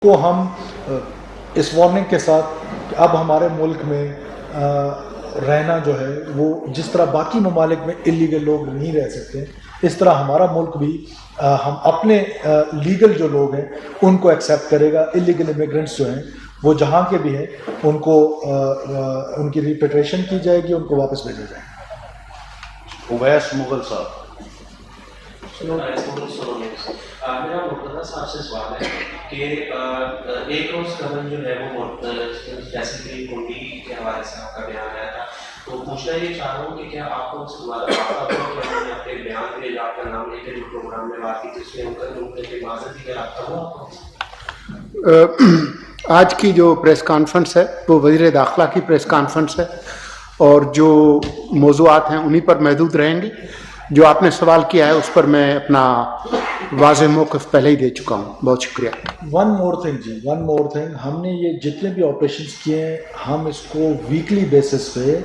کو ہم اس وارننگ کے ساتھ کہ اب ہمارے ملک میں رہنا جو ہے وہ جس طرح باقی ممالک میں اللیگل لوگ نہیں رہ سکتے، اس طرح ہمارا ملک بھی ہم اپنے لیگل جو لوگ ہیں ان کو ایکسیپٹ کرے گا. اللیگل امیگرنٹس جو ہیں وہ جہاں کے بھی ہیں ان کو ان کی ریپیٹریشن کی جائے گی، ان کو واپس بھیجا جائے گا. اویس مغل صاحب. میرا مرتضیٰ صاحب سے سوال ہے کہ ایک روز قبل جو ہے وہ جیسے کہ کنڈی کے حوالے سے آپ کا بیان آیا تھا، تو پوچھنا یہ چاہ رہا ہوں کہ کیا آپ کو اس دوبارہ انہوں نے اپنے بیان کے آپ کا نام لے کے جو پروگرام میں بات کی جس میں ان کے معذرت کی رابطہ ہوا آپ کو؟ آج کی جو پریس کانفرنس ہے وہ وزیر داخلہ کی پریس کانفرنس ہے اور جو موضوعات ہیں انہی پر محدود رہیں گے. جو آپ نے سوال کیا ہے اس پر میں اپنا واضح موقف پہلے ہی دے چکا ہوں. بہت شکریہ. ون مور تھنگ ہم نے یہ جتنے بھی آپریشنس کیے ہیں ہم اس کو ویکلی بیسس پہ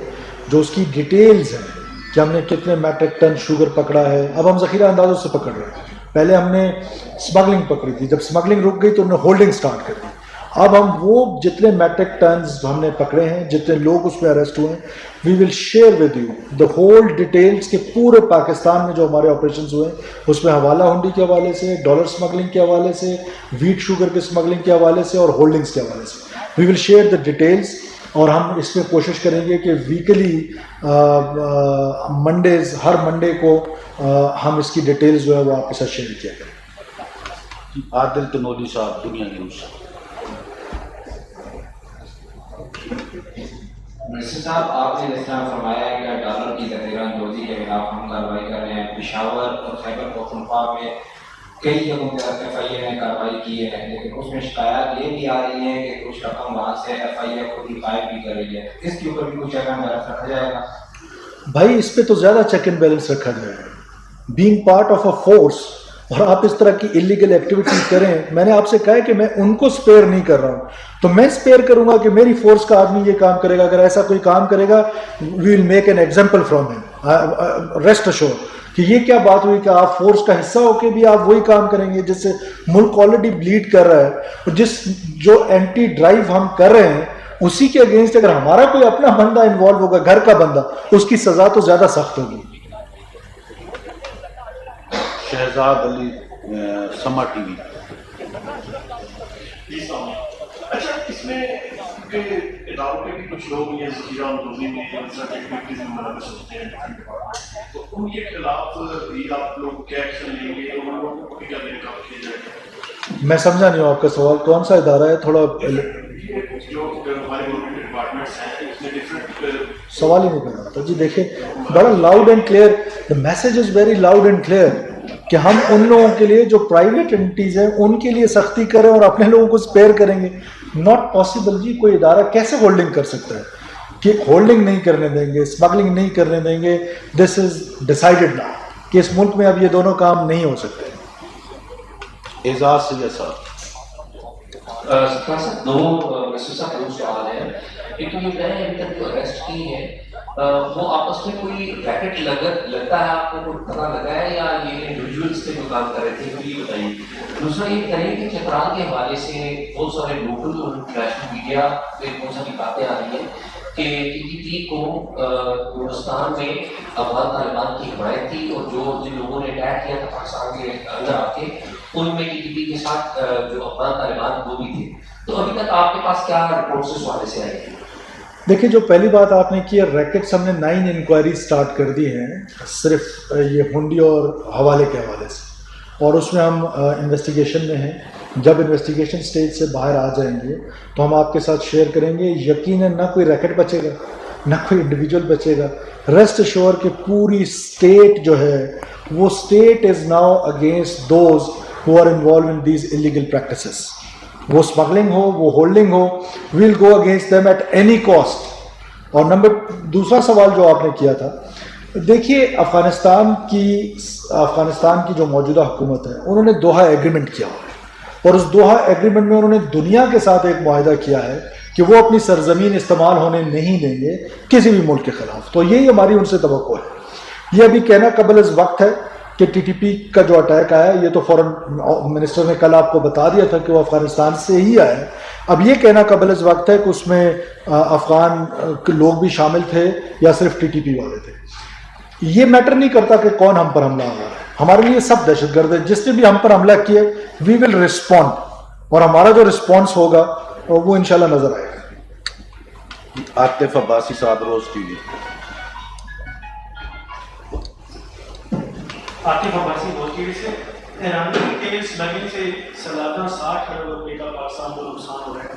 جو اس کی ڈیٹیلز ہیں کہ ہم نے کتنے میٹرک ٹن شوگر پکڑا ہے، اب ہم ذخیرہ اندازوں سے پکڑ رہے ہیں. پہلے ہم نے اسمگلنگ پکڑی تھی، جب اسمگلنگ رک گئی تو ہم نے ہولڈنگ سٹارٹ کر دی. اب ہم وہ جتنے میٹرک ٹنز ہم نے پکڑے ہیں، جتنے لوگ اس میں اریسٹ ہوئے ہیں، we will share with you the whole details کے پورے پاکستان میں جو ہمارے آپریشنز ہوئے ہیں اس میں حوالہ ہنڈی کے حوالے سے، ڈالر اسمگلنگ کے حوالے سے، ویٹ شوگر کے اسمگلنگ کے حوالے سے اور ہولڈنگز کے حوالے سے. وی ول شیئر دا ڈیٹیلز اور ہم اس میں کوشش کریں گے کہ ویکلی منڈیز ہر منڈے کو ہم اس کی ڈیٹیلز جو ہے وہ آپ کے ساتھ شیئر کیا کریں. عادل تنولی صاحب، دنیا نیوز. منسٹر صاحب، آپ نے جس طرح فرمایا ہے کہ ڈالر کی ذخیرہ اندوزی کے خلاف ہم کارروائی کر رہے ہیں، پشاور اور خیبر پختونخوا میں کئی جگہوں پر ایف آئی اے نے کارروائی کی ہے، لیکن اس میں شکایات یہ بھی آ رہی ہیں کہ کچھ رقم وہاں سے ایف آئی اے خود ہی غائب بھی کر رہی ہے. اس کے اوپر بھی کچھ چیک اینڈ بیلنس رکھا جائے گا؟ بھائی اس پہ تو زیادہ چیک اینڈ بیلنس رکھا جائے گا. Being part of a force اور آپ اس طرح کی اللیگل ایکٹیویٹیز کریں، میں نے آپ سے کہا ہے کہ میں ان کو سپیئر نہیں کر رہا ہوں، تو میں سپیئر کروں گا کہ میری فورس کا آدمی یہ کام کرے گا. اگر ایسا کوئی کام کرے گا we will make an example from ہم. ریسٹ اشور کہ یہ کیا بات ہوئی کہ آپ فورس کا حصہ ہو کے بھی آپ وہی کام کریں گے جس سے ملک آلریڈی بلیڈ کر رہا ہے. اور جو اینٹی ڈرائیو ہم کر رہے ہیں اسی کے اگینسٹ اگر ہمارا کوئی اپنا بندہ انوالو ہوگا، گھر کا بندہ، اس کی سزا تو زیادہ سخت ہوگی. شہزاد علی، سما ٹی وی. اچھا، اس میں اداروں کے بھی کچھ لوگ یہ ذخیرہ اندوزی میں ایکٹیویٹیز میں ملوث ہوتے ہیں، تو ان کے خلاف بھی آپ لوگ کیا ایکشن لیں گے اور ان لوگوں کو بھی کیا دیکھا کیا جائے گا؟ میں سمجھا نہیں ہوں آپ کا سوال. کون سا ادارہ ہے؟ تھوڑا جو ہمارے گورنمنٹ کے ڈپارٹمنٹس ہیں اس میں ڈفرینٹ سوال ہی نہیں کر رہا تھا جی. دیکھیں بڑا loud and clear, the message is very loud and clear کہ ہم ان لوگوں کے لیے جو پرائیویٹ اینٹیز ہیں ان کے لیے سختی کریں اور اپنے لوگوں کو اسپیئر کریں گے. ناٹ پاسبل جی. کوئی ادارہ کیسے ہولڈنگ کر سکتا ہے کہ ہولڈنگ نہیں کرنے دیں گے، اسمگلنگ نہیں کرنے دیں گے. دس از ڈیسائیڈڈ ناؤ کہ اس ملک میں اب یہ دونوں کام نہیں ہو سکتے. اعزاز سید صاحب. دو منسٹر صاحب دو سوال ہیں. ایک تو یہ میں نے ابھی تک جو اریسٹ کی ہے وہ آپس میں کوئی ریکٹ لگتا ہے، آپ کو کوئی پتہ لگا ہے یا یہ انڈیویجولس سے جو کام کر رہے تھے یہ بتائیے. دوسرا یہ کریں کہ چترال کے حوالے سے بہت سارے لوکل اور انٹرنیشنل میڈیا پہ بہت ساری باتیں آ رہی ہیں کہ TTP کو ہندوستان میں افغان طالبان کی حمایت تھی اور جن لوگوں نے اٹیک کیا تھا پاکستان کے اندر آ کے ان میں TTP کے ساتھ جو افغان طالبان وہ بھی تھے. تو ابھی تک آپ کے پاس کیا رپورٹس اس حوالے سے آئی ہیں؟ دیکھیں جو پہلی بات آپ نے کی ہے، ریکٹس ہم نے 9 انکوائری سٹارٹ کر دی ہیں صرف یہ ہنڈی اور حوالے کے حوالے سے، اور اس میں ہم انویسٹیگیشن میں ہیں. جب انویسٹیگیشن سٹیج سے باہر آ جائیں گے تو ہم آپ کے ساتھ شیئر کریں گے. یقیناً نہ کوئی ریکٹ بچے گا نہ کوئی انڈیویجول بچے گا. ریسٹ ایشور کہ پوری اسٹیٹ جو ہے وہ state is now against those who are involve in these illegal practices. وہ اسمگلنگ ہو، وہ ہولڈنگ ہو، we'll go against them at any cost. اور دوسرا سوال جو آپ نے کیا تھا، دیکھیے افغانستان کی جو موجودہ حکومت ہے انہوں نے دوحہ ایگریمنٹ کیا ہوا ہے، اور اس دوحہ ایگریمنٹ میں انہوں نے دنیا کے ساتھ ایک معاہدہ کیا ہے کہ وہ اپنی سرزمین استعمال ہونے نہیں دیں گے کسی بھی ملک کے خلاف. تو یہی ہماری ان سے توقع ہے. یہ ابھی کہنا قبل از وقت ہے کہ ٹی ٹی پی کا جو اٹیک آیا یہ تو فورن منسٹر نے کل آپ کو بتا دیا تھا کہ وہ افغانستان سے ہی آیا ہے. اب یہ کہنا قبل از وقت ہے کہ اس میں افغان لوگ بھی شامل تھے یا صرف ٹی ٹی پی والے تھے. یہ میٹر نہیں کرتا کہ کون ہم پر حملہ ہوا ہے. ہمارے لیے سب دہشت گرد ہے. جس نے بھی ہم پر حملہ کیا وی ول رسپونڈ, اور ہمارا جو رسپانس ہوگا وہ انشاءاللہ نظر آئے گا. عاطف عباسی صاحب روز ٹی وی. عاطف عباسی روز ٹی وی سے. ایرانی کے اسمگلنگ سے سالانہ 60 کروڑ روپے کا پاکستان کو نقصان ہو رہا ہے.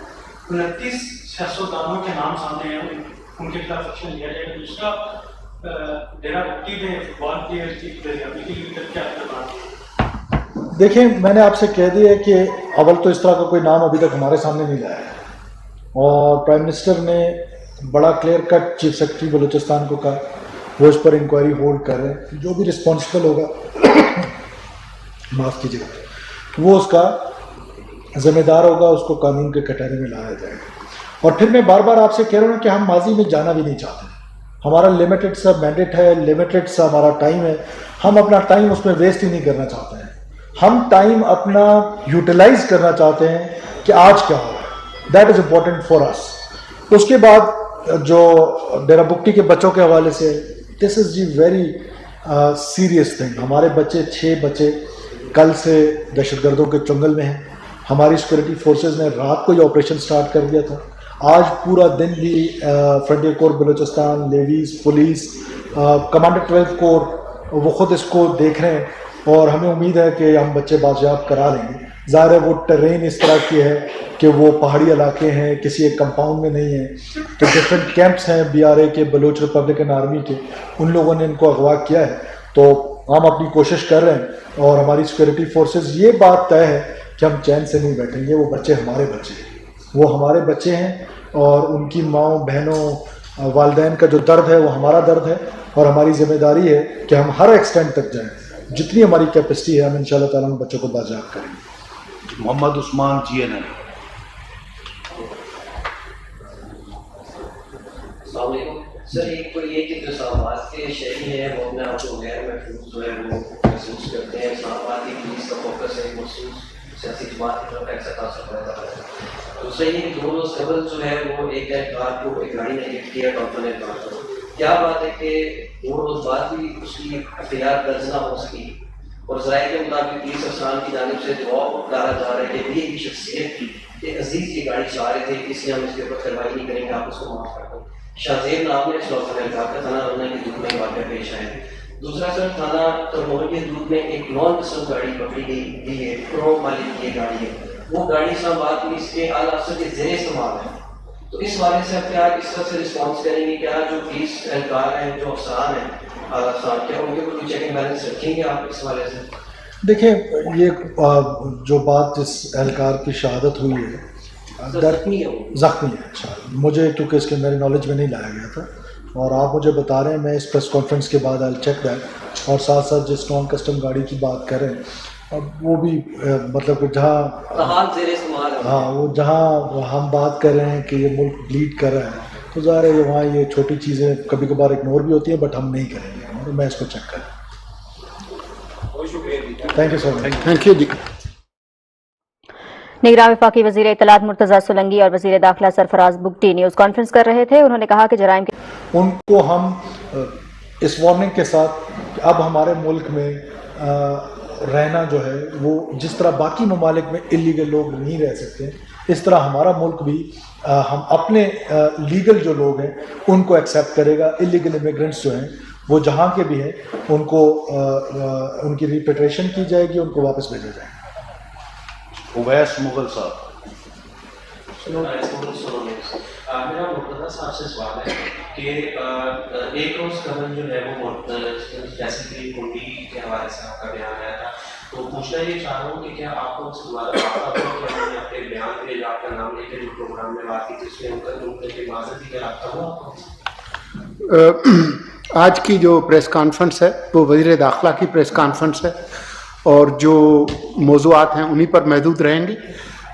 29 سیاستدانوں کے نام سامنے ہیں, ان کے خلاف ایکشن لیا جائے گا. دوسرا ڈیرا بھٹی میں فٹ بال پلیئر کی دریافتی کے لیے کیا اقدامات؟ دیکھیں, میں نے آپ سے کہہ دیا کہ اول تو اس طرح کا کوئی نام ابھی تک ہمارے سامنے نہیں لایا ہے, اور پرائم منسٹر نے بڑا clear cut chief secretary Balochistan کو کہا وہ اس پر انکوائری ہولڈ کر رہے ہیں. جو بھی رسپانسبل ہوگا معاف کیجیے گا, وہ اس کا ذمہ دار ہوگا, اس کو قانون کے کٹہرے میں لایا جائے گا. اور پھر میں بار بار آپ سے کہہ رہا ہوں کہ ہم ماضی میں جانا بھی نہیں چاہتے. ہمارا لمیٹڈ سا مینڈیٹ ہے, لمیٹڈ سا ہمارا ٹائم ہے. ہم اپنا ٹائم اس میں ویسٹ ہی نہیں کرنا چاہتے ہیں. ہم ٹائم اپنا یوٹیلائز کرنا چاہتے ہیں کہ آج کیا ہو رہا ہے. دیٹ از امپورٹنٹ فار اس. اس کے بعد جو ڈیرا بگٹی کے بچوں کے حوالے سے, دس از جی ویری سیریس تھنگ. ہمارے بچے 6 بچے کل سے دہشت گردوں کے چنگل میں ہیں. ہماری سیکورٹی فورسز نے رات کو یہ آپریشن سٹارٹ کر دیا تھا. آج پورا دن بھی فرنٹیئر کور بلوچستان, لیویز, پولیس, کمانڈر 12 کور وہ خود اس کو دیکھ رہے ہیں, اور ہمیں امید ہے کہ ہم بچے بازیاب کرا لیں گے. ظاہر ہے وہ ٹرین اس طرح کی ہے کہ وہ پہاڑی علاقے ہیں, کسی ایک کمپاؤنڈ میں نہیں ہیں, تو ڈفرینٹ کیمپس ہیں بی آر اے کے, بلوچ ریپبلکن آرمی کے, ان لوگوں نے ان کو اغوا کیا ہے. تو ہم اپنی کوشش کر رہے ہیں, اور ہماری سیکورٹی فورسز یہ بات طے ہے کہ ہم چین سے نہیں بیٹھیں گے. وہ بچے ہمارے بچے ہیں, وہ ہمارے بچے ہیں, اور ان کی ماؤں, بہنوں, والدین کا جو درد ہے وہ ہمارا درد ہے, اور ہماری ذمہ داری ہے کہ ہم ہر ایکسٹینٹ تک جائیں. جتنی ہماری کیپیسٹی ہے ہم انشاءاللہ تعالیٰ ان بچوں کو بازیاب کریں گے. محمد عثمان GNN. السلام علیکم سر. ایک تو یہ کہ جو اسلام آباد کے شہری ہیں وہ اپنے آپ کو غیر محفوظ جو ہے وہ محسوس کرتے ہیں. اسلام آباد کی پولیس کا فوکس ہے مخصوص سیاسی جماعت کی طرف ایسا خاصا پیدا ہے. دوسرا یہ کہ 2 روز قبل جو ہے وہ ایک اہلکار کو ایک گاڑی نے ہٹ کیا ڈاکٹر نے کہا. کیا بات ہے کہ 2 روز بعد بھی اس کی اختیار درج نہ ہو سکی, اور ذرائع کے مطابق پولیس افسران کی جانب سے جواب ڈالا جا رہا ہے کہ یہ بھی شخصیت کی کہ عزیز کی گاڑی چلا رہے تھے, اس لیے ہم اس کے اوپر کارروائی نہیں کریں گے, آپ اس کو معاف کر دیں. شاہزیب نام نے اس ڈاکٹر نے کہا کہ تھانہ رونے کی دودھ میں واقعہ پیش آئے. دوسرا سر, تھانہ ترمول کے دودھ میں ایک نان قسم گاڑی پکڑی گئی ہے, پرو مالک کی گاڑی ہے. وہ گاڑی اسلام آباد پولیس کے اعلیٰ افسر کے زیر استعمال ہے. تو اس حوالے سے آپ کیا اس طرح سے رسپانس کریں گے؟ کیا جو پولیس اہلکار ہیں, جو افسران ہیں اعلیٰ افسران, کیا ان کے اوپر کوئی چیک اینڈ بیلنس رکھیں گے آپ اس حوالے سے؟ دیکھیں, یہ جو بات جس اہلکار کی شہادت ہوئی ہے زخمی ہے. اچھا, مجھے کیونکہ اس کے میرے نالج میں نہیں لایا گیا تھا, اور آپ مجھے بتا رہے ہیں, میں اس پریس کانفرنس کے بعد آئی چیک دیٹ. اور ساتھ ساتھ جس نان کسٹم گاڑی کی بات کریں, اب وہ بھی مطلب کہ جہاں ہاں وہ جہاں ہم بات کر رہے ہیں کہ یہ ملک بلیڈ کر رہا ہے, تو ظاہر ہے وہاں یہ چھوٹی چیزیں کبھی کبھار اگنور بھی ہوتی ہیں, بٹ ہم نہیں کریں گے, اور میں اس کو چیک کروں. Thank you so much. Thank you ji. نگراں وفاقی وزیر اطلاعات مرتضیٰ سولنگی اور وزیر داخلہ سرفراز بگٹی نیوز کانفرنس کر رہے تھے. انہوں نے کہا کہ جرائم کے ان کو ہم اس وارننگ کے ساتھ کہ اب ہمارے ملک میں رہنا جو ہے وہ جس طرح باقی ممالک میں اللیگل لوگ نہیں رہ سکتے, اس طرح ہمارا ملک بھی ہم اپنے لیگل جو لوگ ہیں ان کو ایکسیپٹ کرے گا. اللیگل امیگرنٹس جو ہیں وہ جہاں کے بھی ہیں ان کو ان کی ریپیٹریشن کی جائے گی, ان کو واپس بھیجا جائے گا. اویس مغل صاحب. میرا مرتضیٰ صاحب سے سوال ہے کہ ایک روز قبل جو ہے وہ جیسے کہ کنڈی کے حوالے سے آپ کا بیان آیا تھا, تو پوچھنا یہ چاہ رہا ہوں کہ کیا آپ کو اس دوبارہ بات کہ انہوں نے اپنے بیان کے آپ کا نام لے کے جو پروگرام میں بات کی تھی اس میں ان کے معذرت کی رابطہ ہوا آپ کو؟ آج کی جو پریس کانفرنس ہے وہ وزیر داخلہ کی پریس کانفرنس ہے, اور جو موضوعات ہیں انہی پر محدود رہیں گی.